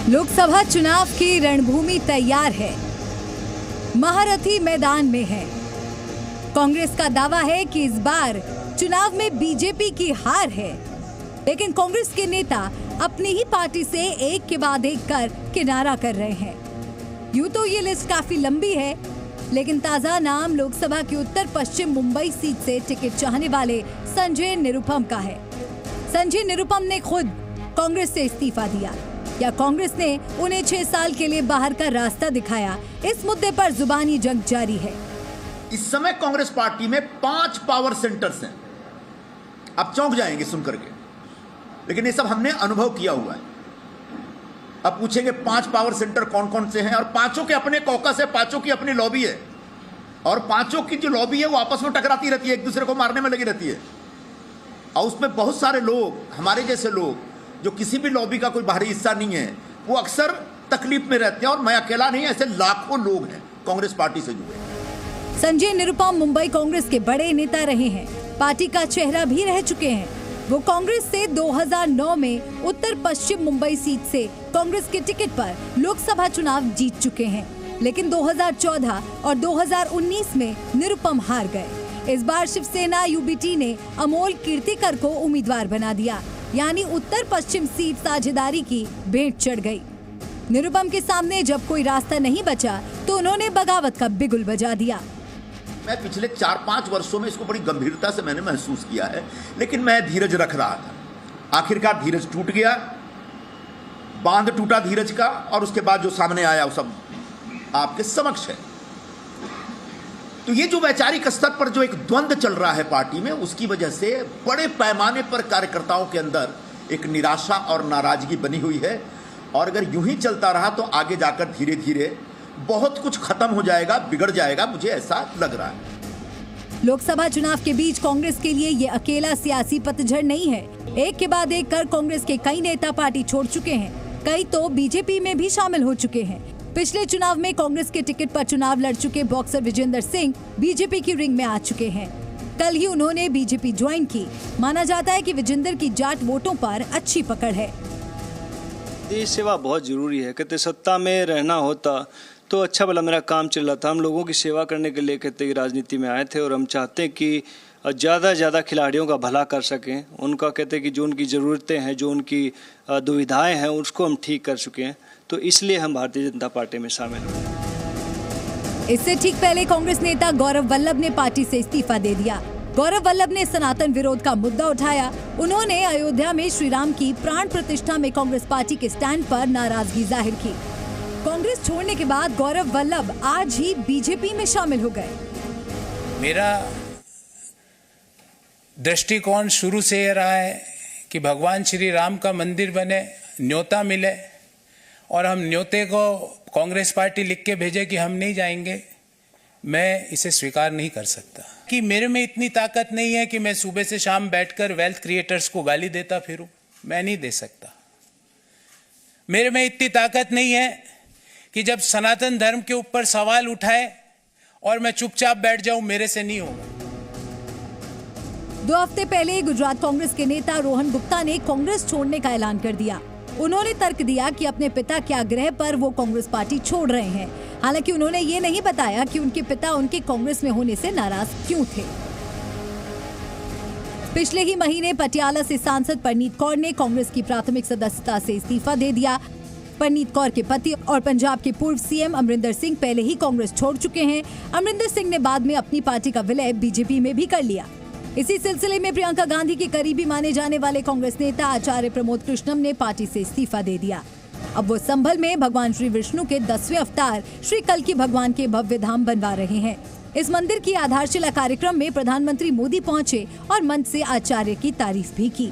लोकसभा चुनाव की रणभूमि तैयार है, महारथी मैदान में है। कांग्रेस का दावा है कि इस बार चुनाव में बीजेपी की हार है, लेकिन कांग्रेस के नेता अपनी ही पार्टी से एक के बाद एक कर किनारा कर रहे हैं। यूं तो ये लिस्ट काफी लंबी है, लेकिन ताजा नाम लोकसभा की उत्तर पश्चिम मुंबई सीट से टिकट चाहने वाले संजय निरुपम का है। संजय निरुपम ने खुद कांग्रेस से इस्तीफा दिया, या कांग्रेस ने उन्हें 6 साल के लिए बाहर का रास्ता दिखाया। इस मुद्दे पर जुबानी जंग जारी है। इस समय कांग्रेस पार्टी में 5 पावर सेंटर्स हैं। आप चौंक जाएंगे सुनकर के, लेकिन ये सब हमने अनुभव किया हुआ है। अब पूछेंगे 5 पावर सेंटर कौन कौन से हैं, और पांचों के अपने कॉकस है, पांचों की अपनी लॉबी है, और पांचों की जो लॉबी है वो आपस में टकराती रहती है, एक दूसरे को मारने में लगी रहती है। और उसमें बहुत सारे लोग, हमारे जैसे लोग जो किसी भी लॉबी का कोई बाहरी हिस्सा नहीं है, वो अक्सर तकलीफ में रहते हैं। और मैं अकेला नहीं, ऐसे लाखों लोग हैं कांग्रेस पार्टी से जुड़े। संजय निरुपम मुंबई कांग्रेस के बड़े नेता रहे हैं, पार्टी का चेहरा भी रह चुके हैं। वो कांग्रेस से 2009 में उत्तर पश्चिम मुंबई सीट से कांग्रेस के टिकट पर लोकसभा चुनाव जीत चुके हैं, लेकिन 2014 और 2019 में निरुपम हार गए। इस बार शिवसेना यूबीटी ने अमोल कीर्तिकर को उम्मीदवार बना दिया, यानी उत्तर पश्चिम सीट साझेदारी की भेंट चढ़ गई। निरुपम के सामने जब कोई रास्ता नहीं बचा तो उन्होंने बगावत का बिगुल बजा दिया। मैं पिछले 4-5 वर्षों में इसको बड़ी गंभीरता से मैंने महसूस किया है, लेकिन मैं धीरज रख रहा था। आखिरकार धीरज टूट गया, बांध टूटा धीरज का, और उसके बाद जो सामने आया वो सब आपके समक्ष है। तो ये जो वैचारिक स्तर पर जो एक द्वंद्व चल रहा है पार्टी में, उसकी वजह से बड़े पैमाने पर कार्यकर्ताओं के अंदर एक निराशा और नाराजगी बनी हुई है। और अगर यूं ही चलता रहा तो आगे जाकर धीरे धीरे बहुत कुछ खत्म हो जाएगा, बिगड़ जाएगा, मुझे ऐसा लग रहा है। लोकसभा चुनाव के बीच कांग्रेस के लिए ये अकेला सियासी पतझड़ नहीं है। एक के बाद एक कर कांग्रेस के कई नेता पार्टी छोड़ चुके हैं, कई तो बीजेपी में भी शामिल हो चुके हैं। पिछले चुनाव में कांग्रेस के टिकट पर चुनाव लड़ चुके बॉक्सर विजेंद्र सिंह बीजेपी की रिंग में आ चुके हैं। कल ही उन्होंने बीजेपी ज्वाइन की। माना जाता है कि विजेंद्र की जाट वोटों पर अच्छी पकड़ है। देश सेवा बहुत जरूरी है। कहते सत्ता में रहना होता तो अच्छा भला मेरा काम चल रहा था। हम लोगों की सेवा करने के लिए कहते राजनीति में आए थे, और हम चाहते हैं कि ज़्यादा से ज़्यादा खिलाड़ियों का भला कर सकें। उनका कहते कि जो उनकी ज़रूरतें हैं, जो उनकी दुविधाएं हैं, उसको हम ठीक कर चुके हैं। तो इसलिए हम भारतीय जनता पार्टी में शामिल हुए। इससे ठीक पहले कांग्रेस नेता गौरव वल्लभ ने पार्टी से इस्तीफा दे दिया। गौरव वल्लभ ने सनातन विरोध का मुद्दा उठाया। उन्होंने अयोध्या में श्री राम की प्राण प्रतिष्ठा में कांग्रेस पार्टी के स्टैंड पर नाराजगी जाहिर की। कांग्रेस छोड़ने के बाद गौरव वल्लभ आज ही बीजेपी में शामिल हो गए। मेरा दृष्टिकोण शुरू से ये रहा है कि भगवान श्री राम का मंदिर बने, न्योता मिले, और हम न्योते को कांग्रेस पार्टी लिख के भेजे कि हम नहीं जाएंगे, मैं इसे स्वीकार नहीं कर सकता। कि मेरे में इतनी ताकत नहीं है कि मैं सुबह से शाम बैठकर वेल्थ क्रिएटर्स को गाली देता फिरूं, मैं नहीं दे सकता। मेरे में इतनी ताकत नहीं है कि जब सनातन धर्म के ऊपर सवाल उठाए और मैं चुपचाप बैठ जाऊं, मेरे से नहीं होगा। 2 हफ्ते पहले गुजरात कांग्रेस के नेता रोहन गुप्ता ने कांग्रेस छोड़ने का ऐलान कर दिया। उन्होंने तर्क दिया कि अपने पिता के आग्रह पर वो कांग्रेस पार्टी छोड़ रहे हैं। हालांकि उन्होंने ये नहीं बताया कि उनके पिता उनके कांग्रेस में होने से नाराज क्यों थे। पिछले ही महीने पटियाला से सांसद परनीत कौर ने कांग्रेस की प्राथमिक सदस्यता से इस्तीफा दे दिया। परनीत कौर के पति और पंजाब के पूर्व सीएम अमरिंदर सिंह पहले ही कांग्रेस छोड़ चुके हैं। अमरिंदर सिंह ने बाद में अपनी पार्टी का विलय बीजेपी में भी कर लिया। इसी सिलसिले में प्रियंका गांधी के करीबी माने जाने वाले कांग्रेस नेता आचार्य प्रमोद कृष्णम ने पार्टी से इस्तीफा दे दिया। अब वो संभल में भगवान श्री विष्णु के 10वें अवतार श्री कल्की भगवान के भव्य धाम बनवा रहे हैं। इस मंदिर की आधारशिला कार्यक्रम में प्रधानमंत्री मोदी पहुंचे और मंच से आचार्य की तारीफ भी की।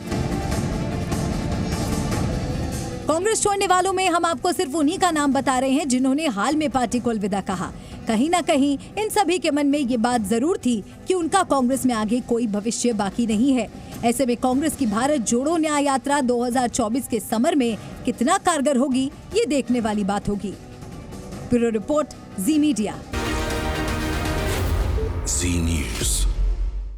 कांग्रेस छोड़ने वालों में हम आपको सिर्फ उन्हीं का नाम बता रहे हैं जिन्होंने हाल में पार्टी को अलविदा कहा। कहीं ना कहीं इन सभी के मन में ये बात जरूर थी कि उनका कांग्रेस में आगे कोई भविष्य बाकी नहीं है। ऐसे में कांग्रेस की भारत जोड़ो न्याय यात्रा 2024 के समर में कितना कारगर होगी, ये देखने वाली बात होगी। ब्यूरो रिपोर्ट, जी मीडिया। जी न्यूज़।